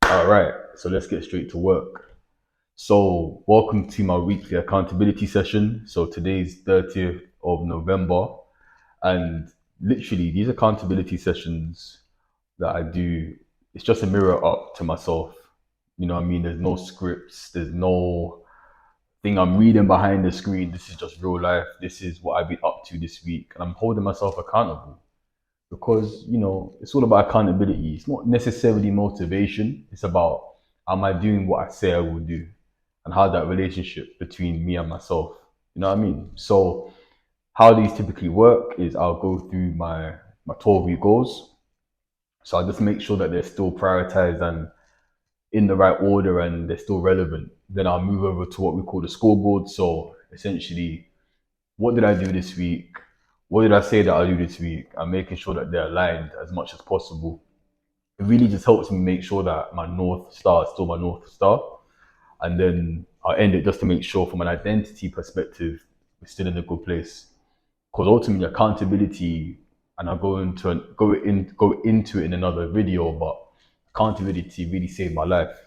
All right, so let's get straight to work. So, welcome to my weekly accountability session. So, today's 30th of November, and literally, these accountability sessions that I do, it's just a mirror up to myself. You know what I mean? There's no scripts, there's no thing I'm reading behind the screen. This is just real life. This is what I've been up to this week, and I'm holding myself accountable because it's all about accountability. It's not necessarily motivation. It's about, am I doing what I say I will do, and how that relationship between me and myself. You know what I mean? So how these typically work is I'll go through my 12-week goals. So I just make sure that they're still prioritized and in the right order and they're still relevant. Then I'll move over to what we call the scoreboard. So essentially, what did I do this week? What did I say that I'll do this week? I'm making sure that they're aligned as much as possible. It really just helps me make sure that my North Star is still my North Star. And then I'll end it just to make sure from an identity perspective, we're still in a good place. Because ultimately accountability, and I'll go into it in another video, but accountability really saved my life.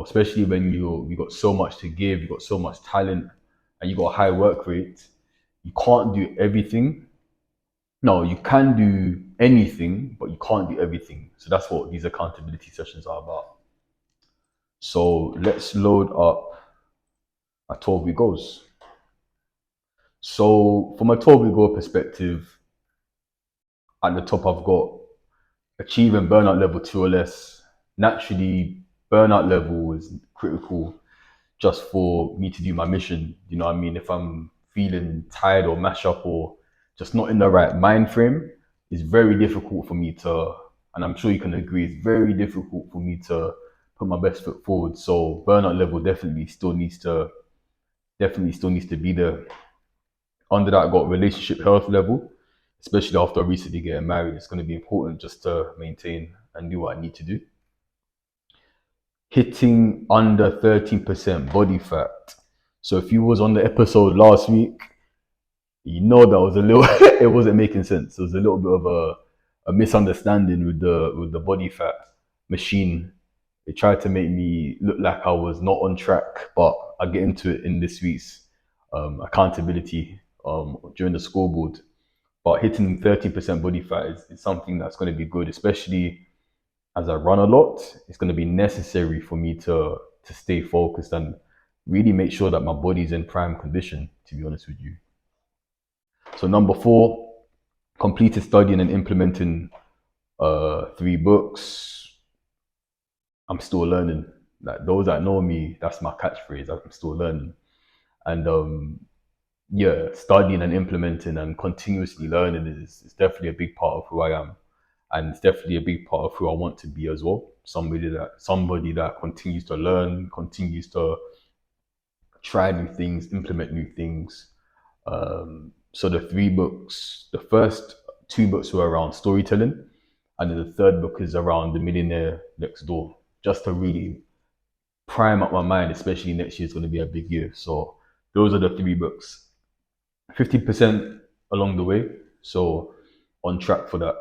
Especially when you got so much to give, you got so much talent, and you got a high work rate. You can't do everything. No, you can do anything, but you can't do everything. So that's what these accountability sessions are about. So let's load up our 12-week goals. So from a 12-week goal perspective, at the top I've got achieving burnout level 2 or less. Naturally, burnout level is critical just for me to do my mission. You know what I mean? If I'm feeling tired or mash up or just not in the right mind frame, it's very difficult for me to, and I'm sure you can agree, it's very difficult for me to put my best foot forward. So burnout level definitely still needs to be there. Under that, I got relationship health level, especially after recently getting married. It's going to be important just to maintain and do what I need to do. Hitting under 13% body fat. So if you was on the episode last week, that was a little it wasn't making sense. There was a little bit of a misunderstanding with the body fat machine. It tried to make me look like I was not on track, but I'll get into it in this week's accountability during the scoreboard. But hitting 30% body fat is something that's going to be good, especially as I run a lot. It's going to be necessary for me to stay focused and really make sure that my body's in prime condition, to be honest with you. So number 4, completed studying and implementing 3 books. I'm still learning. Like those that know me, that's my catchphrase. I'm still learning. And yeah, studying and implementing and continuously learning is definitely a big part of who I am. And it's definitely a big part of who I want to be as well. Somebody that continues to learn, continues to try new things, implement new things. So the 3 books, the first 2 books were around storytelling, and then the third book is around the millionaire next door, just to really prime up my mind, especially next year is going to be a big year. So those are the 3 books. 50% along the way, so on track for that.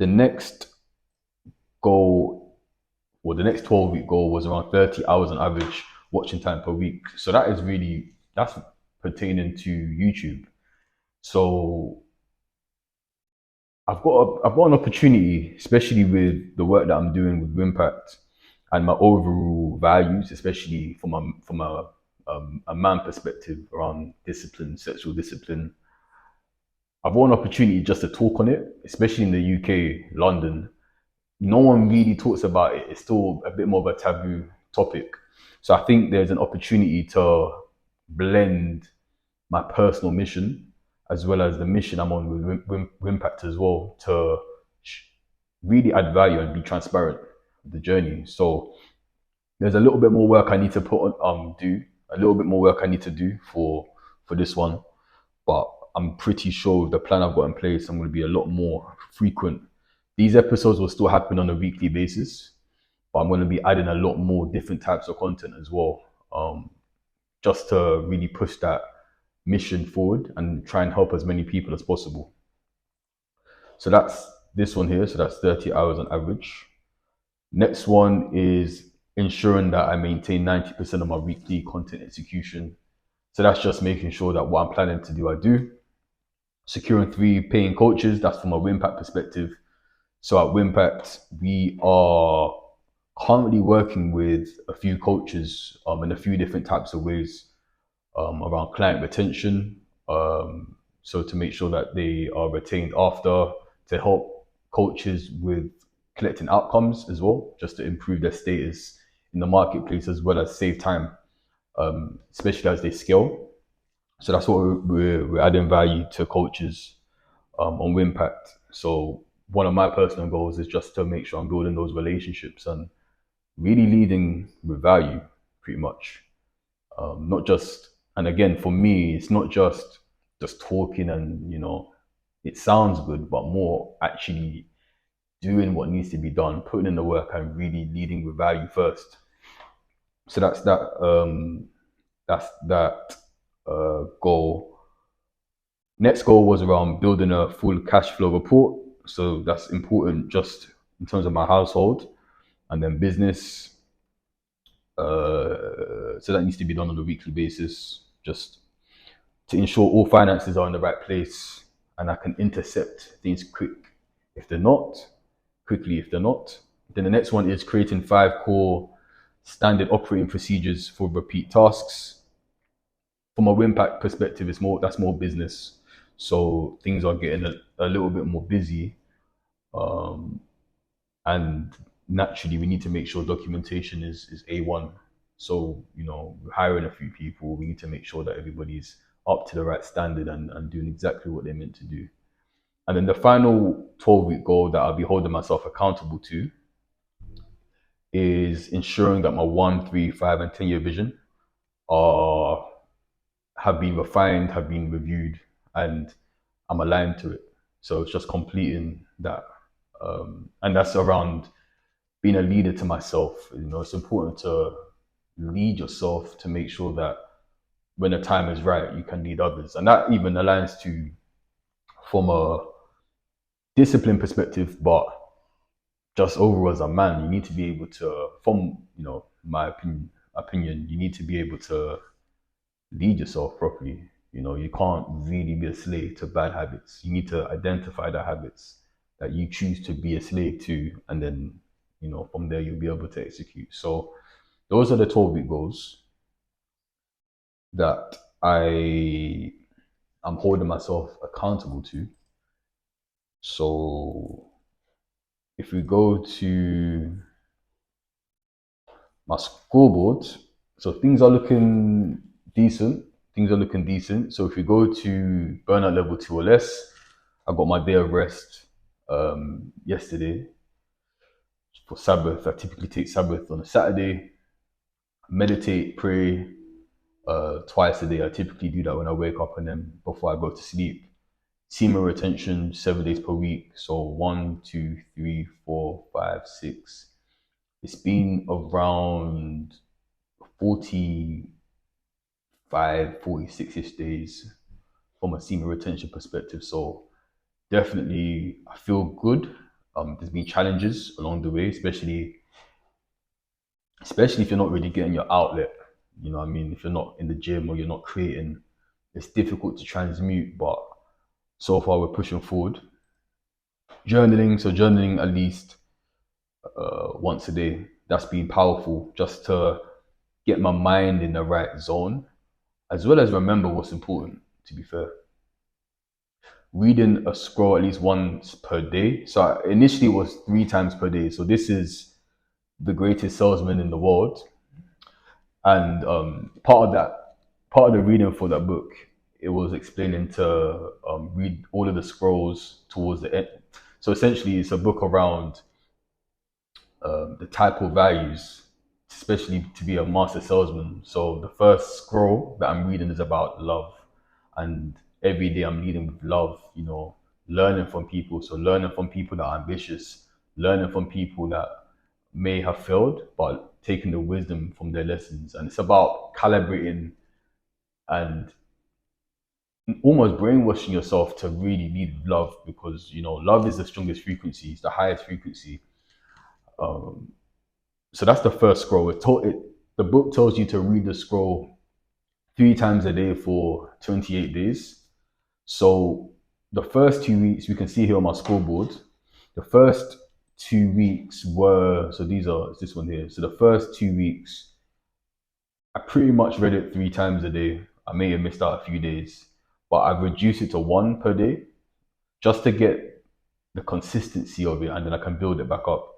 The next goal, or the next 12-week goal, was around 30 hours on average watching time per week. So that's pertaining to YouTube. So I've got an opportunity, especially with the work that I'm doing with Impact and my overall values, especially from a man perspective around discipline, sexual discipline. I've got an opportunity just to talk on it, especially in the UK, London. No one really talks about it. It's still a bit more of a taboo topic. So I think there's an opportunity to blend my personal mission as well as the mission I'm on with Impact as well to really add value and be transparent with the journey. So there's a little bit more work I need to do a little bit more work I need to do for this one, but I'm pretty sure with the plan I've got in place, I'm going to be a lot more frequent. These episodes will still happen on a weekly basis, but I'm going to be adding a lot more different types of content as well, just to really push that mission forward and try and help as many people as possible. So that's this one here. So that's 30 hours on average. Next one is ensuring that I maintain 90% of my weekly content execution. So that's just making sure that what I'm planning to do, I do. Securing 3 paying coaches, that's from a Wimpact perspective. So at Wimpact, we are currently working with a few coaches in a few different types of ways around client retention. So to make sure that they are retained after, to help coaches with collecting outcomes as well, just to improve their status in the marketplace as well as save time, especially as they scale. So that's what we're adding value to coaches on Wimpact. So one of my personal goals is just to make sure I'm building those relationships and really leading with value, pretty much. Not just, and again, for me, it's not just talking and it sounds good, but more actually doing what needs to be done, putting in the work, and really leading with value first. So that's that. That's that goal. Next goal was around building a full cash flow report. So that's important just in terms of my household and then business. So that needs to be done on a weekly basis, just to ensure all finances are in the right place and I can intercept things if they're not, quickly if they're not. Then the next one is creating 5 core standard operating procedures for repeat tasks. From a Wimpact perspective, that's more business. So things are getting a little bit more busy. And naturally we need to make sure documentation is A1. So we're hiring a few people, we need to make sure that everybody's up to the right standard and doing exactly what they're meant to do. And then the final 12-week goal that I'll be holding myself accountable to is ensuring that my 1, 3, 5, and 10 year vision are have been refined, have been reviewed, and I'm aligned to it. So it's just completing that. And that's around being a leader to myself. It's important to lead yourself to make sure that when the time is right, you can lead others. And that even aligns to from a discipline perspective, but just overall as a man, you need to be able to, from my opinion, you need to be able to lead yourself properly. You can't really be a slave to bad habits. You need to identify the habits that you choose to be a slave to, and then from there you'll be able to execute. So those are the 12-week goals that I'm holding myself accountable to. So if we go to my scoreboard, so things are looking decent. Things are looking decent. So if we go to burnout level 2 or less, I got my day of rest yesterday for Sabbath. I typically take Sabbath on a Saturday, meditate, pray twice a day. I typically do that when I wake up and then before I go to sleep. Semen retention 7 days per week. So 1, 2, 3, 4, 5, 6. It's been around 45, 46-ish days from a semen retention perspective. So definitely I feel good. There's been challenges along the way, especially if you're not really getting your outlet. What I mean? If you're not in the gym or you're not creating, it's difficult to transmute, but so far we're pushing forward. Journaling at least once a day. That's been powerful just to get my mind in the right zone, as well as remember what's important, to be fair. Reading a scroll at least once per day. So initially it was 3 times per day. So this is the greatest salesman in the world. And part of the reading for that book, it was explaining to read all of the scrolls towards the end. So essentially, it's a book around the type of values, especially to be a master salesman. So the first scroll that I'm reading is about love, and every day I'm leading with love. Learning from people. So learning from people that are ambitious, learning from people that may have failed, but taking the wisdom from their lessons. And it's about calibrating and almost brainwashing yourself to really lead love, because love is the strongest frequency, it's the highest frequency. So that's the first scroll. The book tells you to read the scroll 3 times a day for 28 days. So the first 2 weeks, we can see here on my scoreboard, the first 2 weeks were, so it's this one here. So the first 2 weeks, I pretty much read it 3 times a day. I may have missed out a few days, but I've reduced it to one per day just to get the consistency of it, and then I can build it back up.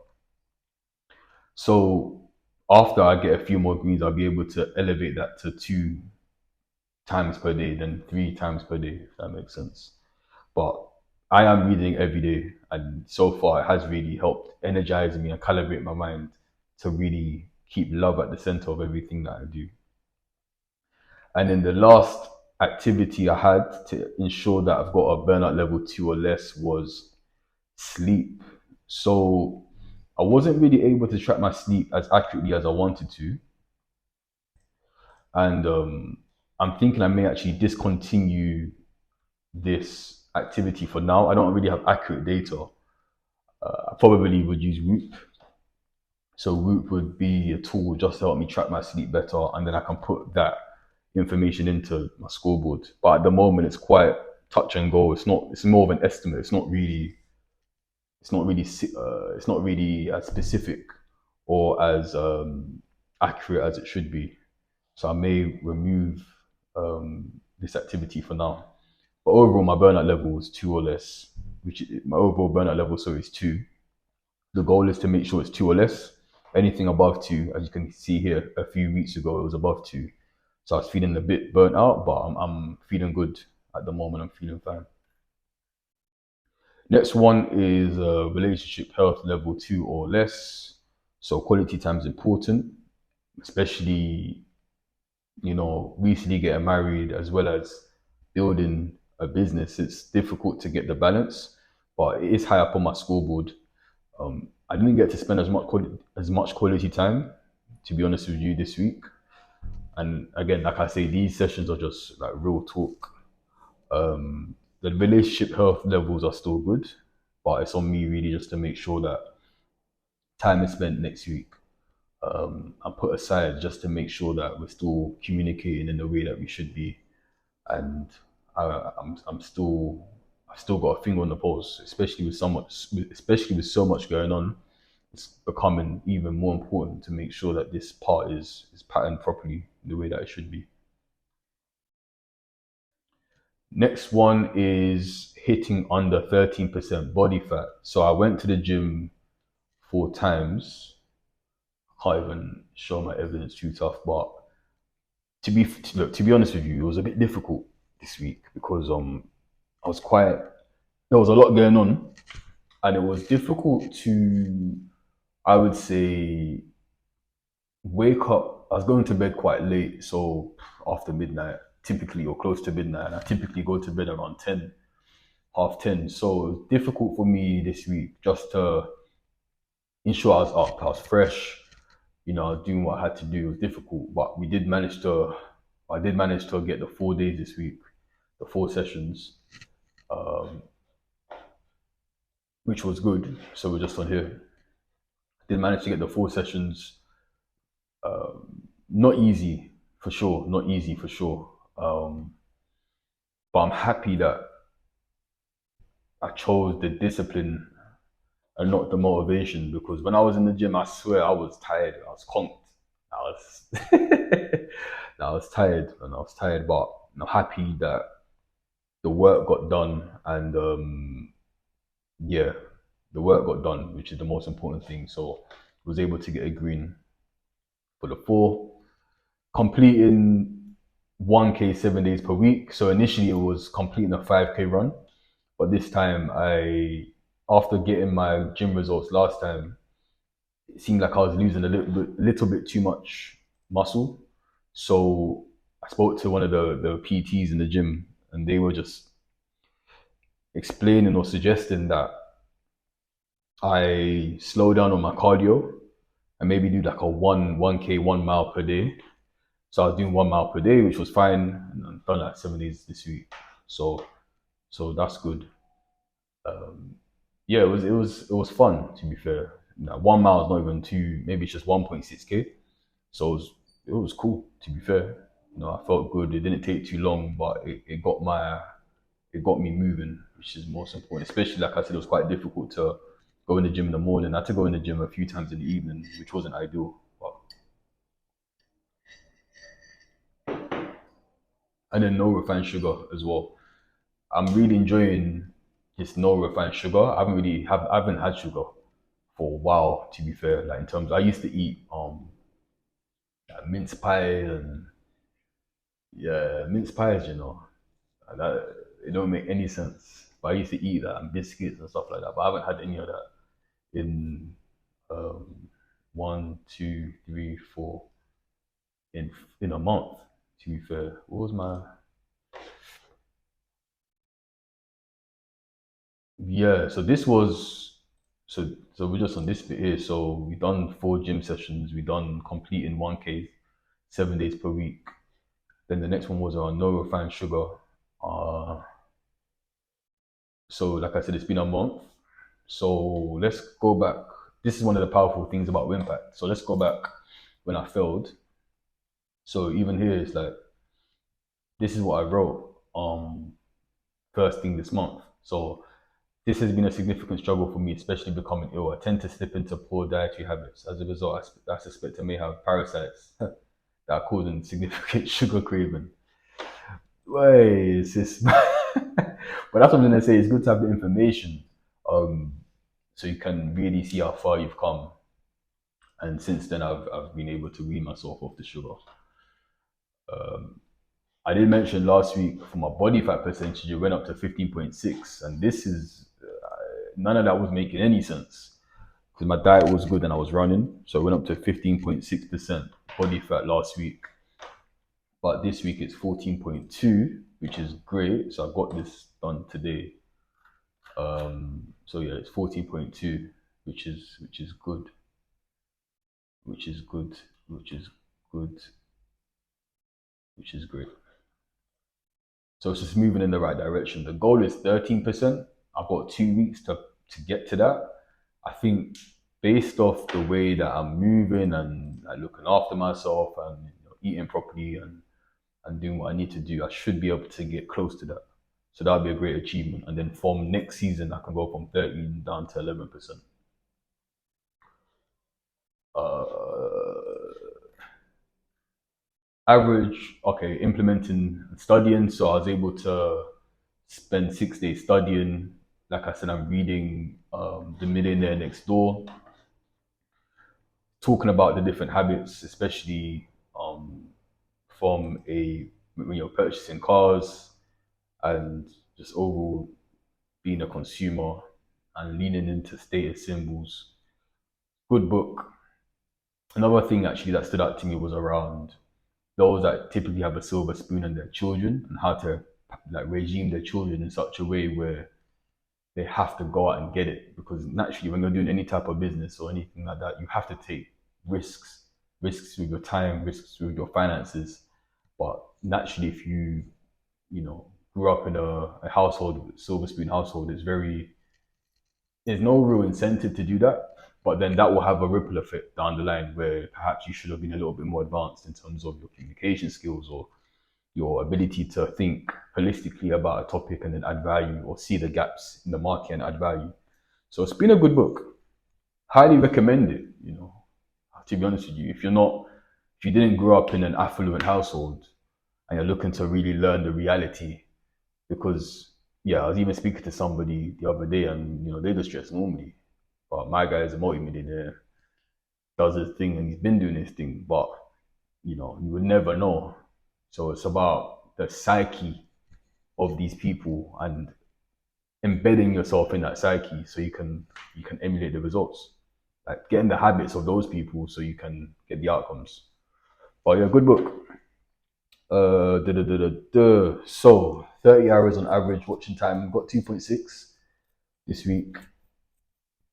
So after I get a few more greens, I'll be able to elevate that to 2 times per day, then 3 times per day, if that makes sense. But I am reading every day, and so far it has really helped energize me and calibrate my mind to really keep love at the center of everything that I do. And then the last activity I had to ensure that I've got a burnout level 2 or less was sleep. So I wasn't really able to track my sleep as accurately as I wanted to. And I'm thinking I may actually discontinue this activity for now. I don't really have accurate data. I probably would use Whoop. So Whoop would be a tool just to help me track my sleep better, and then I can put that information into my scoreboard. But at the moment, it's quite touch and go. It's not. It's more of an estimate. It's not really. It's not really. It's not really as specific or as accurate as it should be. So I may remove this activity for now. But overall, my burnout level is 2 or less, my overall burnout level, so is 2. The goal is to make sure it's 2 or less. Anything above 2, as you can see here, a few weeks ago, it was above 2. So I was feeling a bit burnt out, but I'm feeling good at the moment. I'm feeling fine. Next one is relationship health level 2 or less. So quality time is important, especially recently getting married as well as building a business. It's difficult to get the balance, but it is high up on my scoreboard. I didn't get to spend as much quality time, to be honest with you, this week. And again, like I say, these sessions are just like real talk. The relationship health levels are still good, but it's on me really just to make sure that time is spent next week and put aside just to make sure that we're still communicating in the way that we should be. And I'm still, I've still got a finger on the pulse, especially with so much going on. It's becoming even more important to make sure that this part is patterned properly the way that it should be. Next one is hitting under 13% body fat. So I went to the gym 4 times. Can't even show my evidence too tough, but to be honest with you, it was a bit difficult this week because I was quite there was a lot going on, and it was difficult to, I would say, wake up. I was going to bed quite late, so after midnight, typically, or close to midnight, and I typically go to bed around 10, half 10. So it was difficult for me this week just to ensure I was up, I was fresh, I was doing what I had to do. It was difficult, but I did manage to get the 4 days this week, the 4 sessions, um, which was good. So we're just on here. I did manage to get the 4 sessions. Not easy for sure, not easy for sure. But I'm happy that I chose the discipline and not the motivation, because when I was in the gym, I swear I was tired. I was conked. I was, I was tired, and I was tired. But I'm happy that the work got done, and yeah, the work got done, which is the most important thing. So I was able to get a green for the 4, completing 1K 7 days per week. So initially it was completing a 5K run, but this time after getting my gym results last time, it seemed like I was losing a little bit too much muscle. So I spoke to one of the PTs in the gym, and they were just explaining or suggesting that I slow down on my cardio and maybe do like a 1K 1 mile per day. So I was doing 1 mile per day, which was fine, and I've done like 7 days this week. So that's good. Yeah, it was fun, to be fair. Now, 1 mile is not even two, maybe it's just 1.6K. So it was cool, to be fair. I felt good. It didn't take too long, but it got me moving, which is most important. Especially, like I said, it was quite difficult to go in the gym in the morning. I had to go in the gym a few times in the evening, which wasn't ideal. And then no refined sugar as well. I'm really enjoying this no refined sugar. I haven't had sugar for a while, to be fair. Like in terms, I used to eat like mince pies and yeah, mince pies. And that it don't make any sense. But I used to eat that and biscuits and stuff like that. But I haven't had any of that in um, 1, 2, 3, 4 in a month. To be fair, what was my yeah? So this was so we're just on this bit here. So we done 4 gym sessions. We done completing 1K 7 days per week. Then the next one was on no refined sugar. Uh, so like I said, it's been a month. So let's go back. This is one of the powerful things about Wimpact. So let's go back when I failed. So even here, it's like this is what I wrote first thing this month. So this has been a significant struggle for me, especially becoming ill. I tend to slip into poor dietary habits. As a result, I suspect I may have parasites that are causing significant sugar craving. Wait, it's just, but that's what I'm gonna say. It's good to have the information, um, so you can really see how far you've come. And since then, I've been able to wean myself off the sugar. I did mention last week for my body fat percentage, it went up to 15.6, and this is none of that was making any sense because my diet was good and I was running, so it went up to 15.6% body fat last week. But this week it's 14.2, which is great. So I got this done today. So yeah, it's 14.2, which is good, which is good, which is good, which is great. So it's just moving in the right direction. The goal is 13%. I've got 2 weeks to get to that. I think based off the way that I'm moving and like, looking after myself and eating properly and doing what I need to do, I should be able to get close to that. So that'll be a great achievement. And then from next season, I can go from 13 down to 11%. Uh, Average, okay, implementing studying. So I was able to spend 6 days studying. Like I said, I'm reading The Millionaire Next Door, talking about the different habits, especially from a when you're purchasing cars and just overall being a consumer and leaning into status symbols. Good book. Another thing actually that stood out to me was around those that typically have a silver spoon and their children and how to like regime their children in such a way where they have to go out and get it because naturally when you're doing any type of business or anything like that you have to take risks with your time, risks with your finances. But naturally if you grew up in a household, silver spoon household, there's no real incentive to do that. But then that will have a ripple effect down the line where perhaps you should have been a little bit more advanced in terms of your communication skills or your ability to think holistically about a topic and then add value or see the gaps in the market and add value. So it's been a good book. Highly recommend it. To be honest with you, if you didn't grow up in an affluent household and you're looking to really learn the reality, because yeah, I was even speaking to somebody the other day and they just dress normally. But my guy is a multi-millionaire, does his thing and he's been doing his thing, but you would never know. So it's about the psyche of these people and embedding yourself in that psyche so you can emulate the results. Like getting the habits of those people so you can get the outcomes. But yeah, good book. So 30 hours on average watching time. Got 2.6 this week.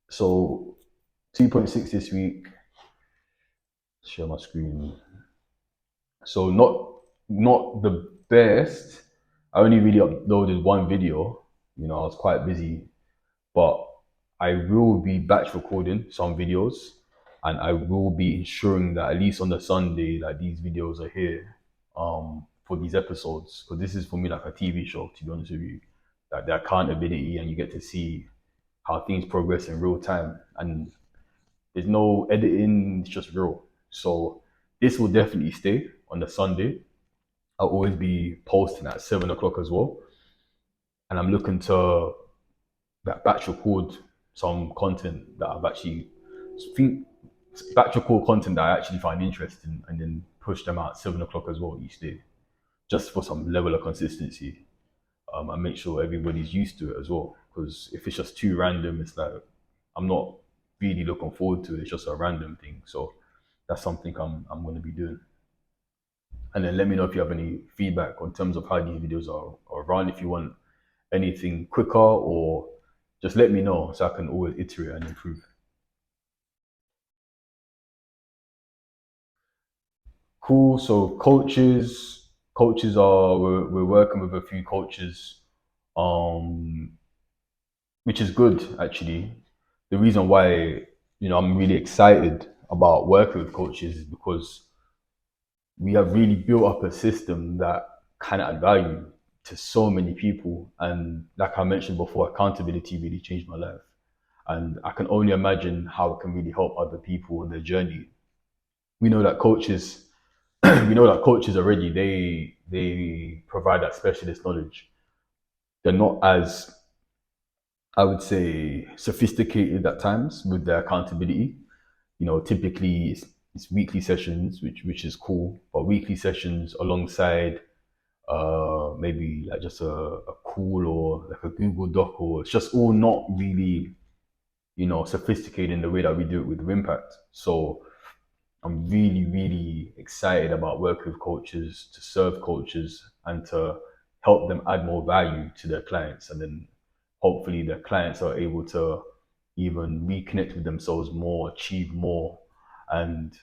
So 2.6 this week. Share my screen. So not the best. I only really uploaded one video. I was quite busy, but I will be batch recording some videos, and I will be ensuring that at least on the Sunday that these videos are here for these episodes, because this is for me like a TV show, to be honest with you. Like the accountability, and you get to see how things progress in real time, and there's no editing, it's just real. So this will definitely stay on the Sunday. I'll always be posting at 7 o'clock as well, and I'm looking to batch record some content that I've actually think batch record content that I actually find interesting, and then push them out at 7 o'clock as well each day, just for some level of consistency. And make sure everybody's used to it as well. Because if it's just too random, it's like I'm not really looking forward to it. It's just a random thing. So that's something I'm going to be doing. And then let me know if you have any feedback on terms of how these videos are run. If you want anything quicker, or just let me know so I can always iterate and improve. Cool. So coaches are we're working with a few coaches, um, which is good actually. The reason why I'm really excited about working with coaches is because we have really built up a system that can add value to so many people. And like I mentioned before, accountability really changed my life. And I can only imagine how it can really help other people on their journey. We know that coaches, we know that coaches already, they provide that specialist knowledge. They're not as, I would say, sophisticated at times with their accountability. Typically it's weekly sessions, which is cool, but weekly sessions alongside maybe like just a call or like a Google Doc, or it's just all not really sophisticated in the way that we do it with Impact. So I'm really, really excited about working with coaches, to serve coaches, and to help them add more value to their clients. And then hopefully their clients are able to even reconnect with themselves more, achieve more, and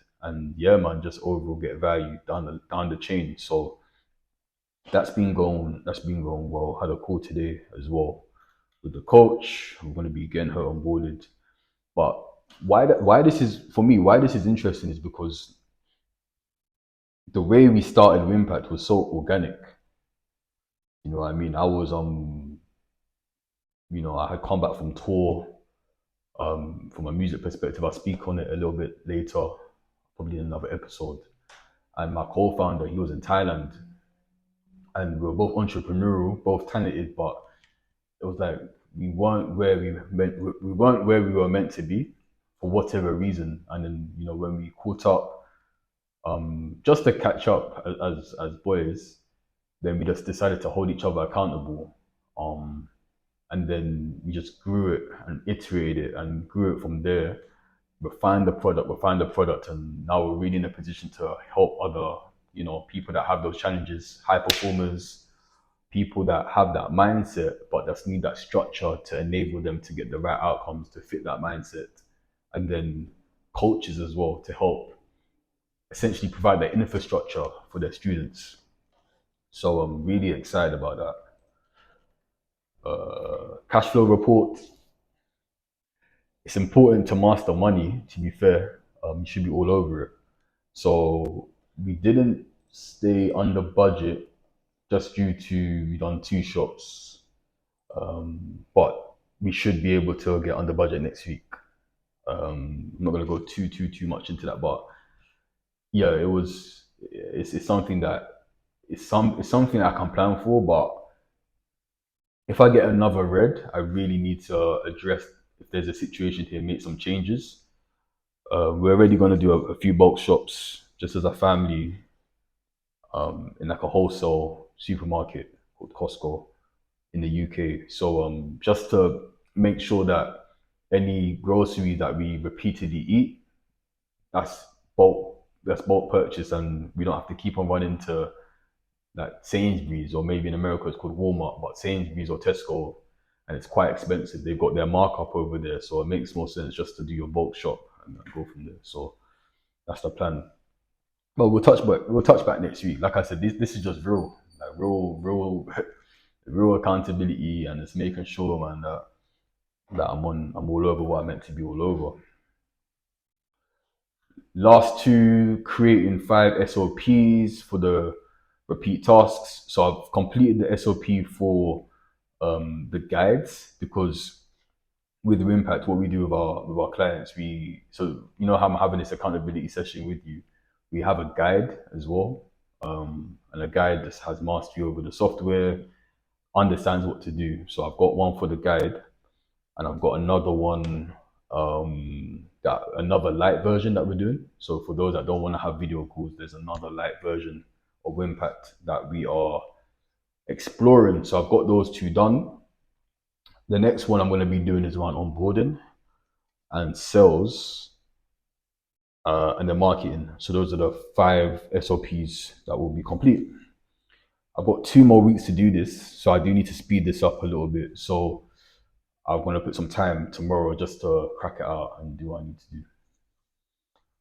yeah, man, just overall get value down the chain. So that's been going well. Had a call today as well with the coach. I'm going to be getting her onboarded. But why this is for me, why this is interesting is because the way we started with Impact was so organic. You know what I mean? I was I had come back from tour. From a music perspective, I'll speak on it a little bit later, probably in another episode. And my co-founder, he was in Thailand, and we were both entrepreneurial, both talented, but it was like we weren't where we were meant to be for whatever reason. And then when we caught up, just to catch up as boys, then we just decided to hold each other accountable. And then we just grew it and iterated it and grew it from there. Refined the product, and now we're really in a position to help other, people that have those challenges, high performers, people that have that mindset, but just need that structure to enable them to get the right outcomes to fit that mindset. And then coaches as well to help essentially provide that infrastructure for their students. So I'm really excited about that. Cash flow report. It's important to master money, to be fair. You should be all over it. So we didn't stay under budget just due to we done two shops. But we should be able to get under budget next week. I'm not gonna go too much into that, but yeah, it's something that it's something I can plan for. But if I get another red, I really need to address if there's a situation here, make some changes. We're already going to do a few bulk shops just as a family, in like a wholesale supermarket called Costco in the UK. So just to make sure that any grocery that we repeatedly eat, that's bulk purchase, and we don't have to keep on running to like Sainsbury's, or maybe in America it's called Walmart, but Sainsbury's or Tesco, and it's quite expensive. They've got their markup over there, so it makes more sense just to do your bulk shop and go from there. So that's the plan. But we'll touch back next week. Like I said, this is just real, like real accountability, and it's making sure, man, that that I'm all over what I meant to be all over. Last two, creating 5 SOPs for the repeat tasks. So I've completed the SOP for the guides, because with the impact, what we do with our clients, you know how I'm having this accountability session with you. We have a guide as well, and a guide just has mastery over the software, understands what to do. So I've got one for the guide, and I've got another one, that another light version that we're doing. So for those that don't want to have video calls, there's another light version of impact that we are exploring. So I've got those two done. The next one I'm going to be doing is around onboarding and sales, and the marketing. So those are the 5 SOPs that will be complete. I've got 2 more weeks to do this, so I do need to speed this up a little bit. So I'm going to put some time tomorrow just to crack it out and do what I need to do.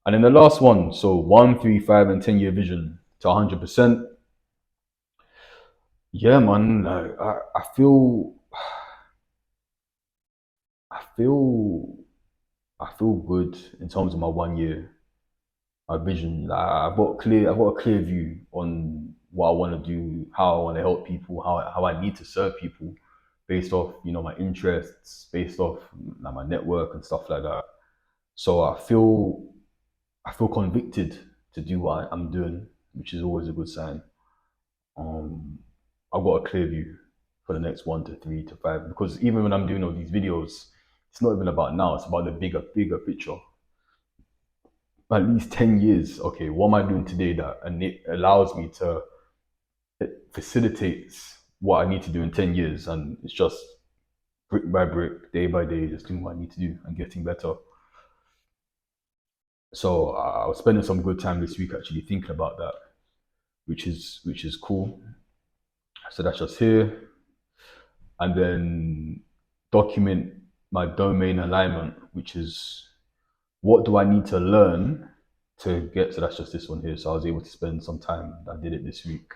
And then the last one, so 1, 3, 5, and 10 year vision to 100%. Yeah, man, I feel, I feel good in terms of my 1 year, my vision. Like, I've got a clear view on what I want to do, how I want to help people, how I need to serve people, based off my interests, based off like my network and stuff like that. So I feel convicted to do what I'm doing, which is always a good sign. Um, I've got a clear view for the next 1 to 3 to 5, because even when I'm doing all these videos, it's not even about now, it's about the bigger picture. At least 10 years, okay, what am I doing today that, and it allows me to, it facilitates what I need to do in 10 years, and it's just brick by brick, day by day, just doing what I need to do and getting better. So I was spending some good time this week actually thinking about that, which is cool. So that's just here, and then document my domain alignment, which is what do I need to learn to get. So that's just this one here. So I was able to spend some time. I did it this week,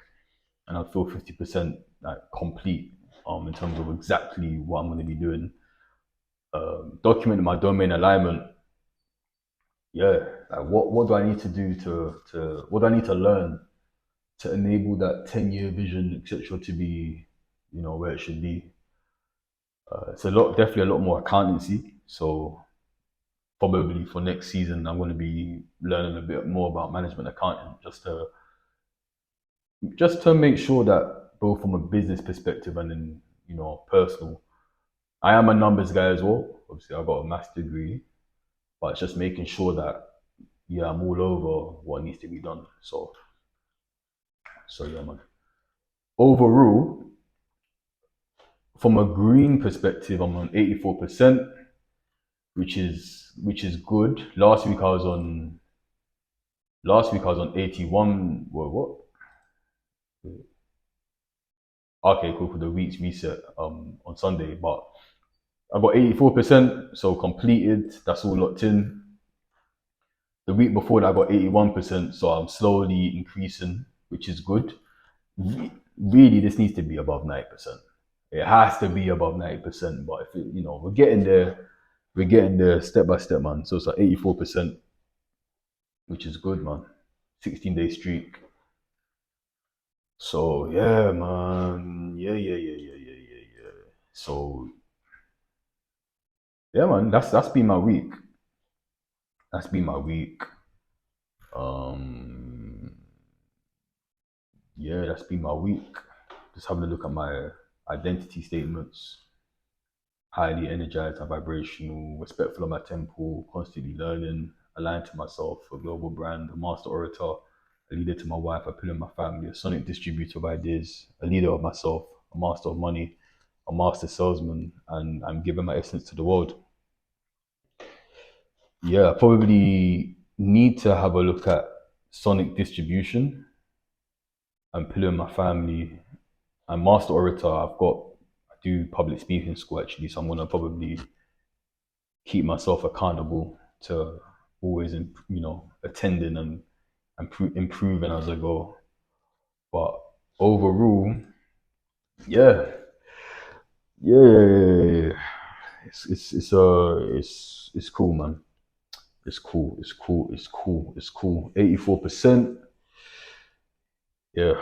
and I feel 50% like complete, in terms of exactly what I'm going to be doing. Documenting my domain alignment. Yeah, like what do I need to do to what do I need to learn to enable that 10 year vision, etc., to be, where it should be. It's definitely a lot more accountancy. So probably for next season, I'm going to be learning a bit more about management accounting, just to make sure that both from a business perspective and then personal. I am a numbers guy as well. Obviously, I got a maths degree, but it's just making sure that, yeah, I'm all over what needs to be done. So yeah, man. Overall, from a green perspective, I'm on 84%, which is good. Last week I was on 81. What? Okay, cool. For the week's reset, on Sunday, but I got 84%, so completed. That's all locked in. The week before that, I got 81%, so I'm slowly increasing, which is good. Really, this needs to be above 90%. It has to be above 90%, but if we're getting there, step by step, man. So it's like 84%, which is good, man. 16-day streak. So yeah, man. Yeah. So yeah, man. That's been my week. That's been my week. Um, yeah, that's been my week. Just having a look at my identity statements. Highly energized and vibrational, respectful of my temple, constantly learning, aligned to myself, a global brand, a master orator, a leader to my wife, a pillar of my family, a sonic distributor of ideas, a leader of myself, a master of money, a master salesman, and I'm giving my essence to the world. Yeah, I probably need to have a look at sonic distribution and pillar of my family and master orator. I do public speaking school actually, so I'm gonna probably keep myself accountable to always, attending and improving as I go. But overall, yeah, yeah. it's cool, man. It's cool. It's cool. It's cool. It's cool. 84%. Yeah.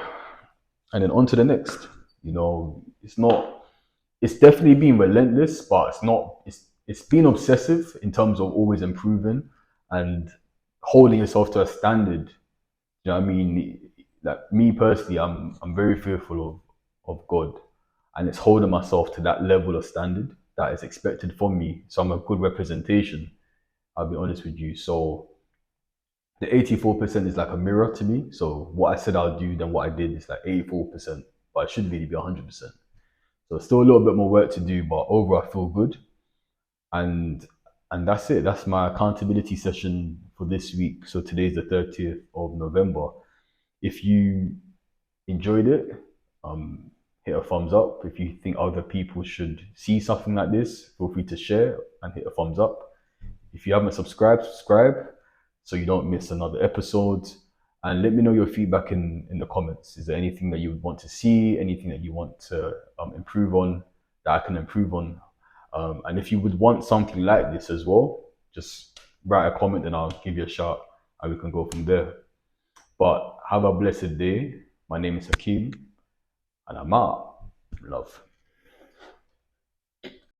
And then on to the next. It's not. It's definitely been relentless, but it's not. It's been obsessive in terms of always improving and holding yourself to a standard. You know what I mean? Like me personally, I'm very fearful of God, and it's holding myself to that level of standard that is expected from me. So I'm a good representation. I'll be honest with you. So the 84% is like a mirror to me. So what I said I'll do, then what I did is like 84%, but it should really be 100%. So still a little bit more work to do, but overall I feel good. And and that's it. That's my accountability session for this week. So today's the 30th of November. If you enjoyed it, hit a thumbs up. If you think other people should see something like this, feel free to share and hit a thumbs up. If you haven't subscribed, subscribe so you don't miss another episode. And let me know your feedback in the comments. Is there anything that you would want to see, anything that you want to improve on, that I can improve on? And if you would want something like this as well, just write a comment and I'll give you a shout and we can go from there. But have a blessed day. My name is Hakeem and I'm out. Love.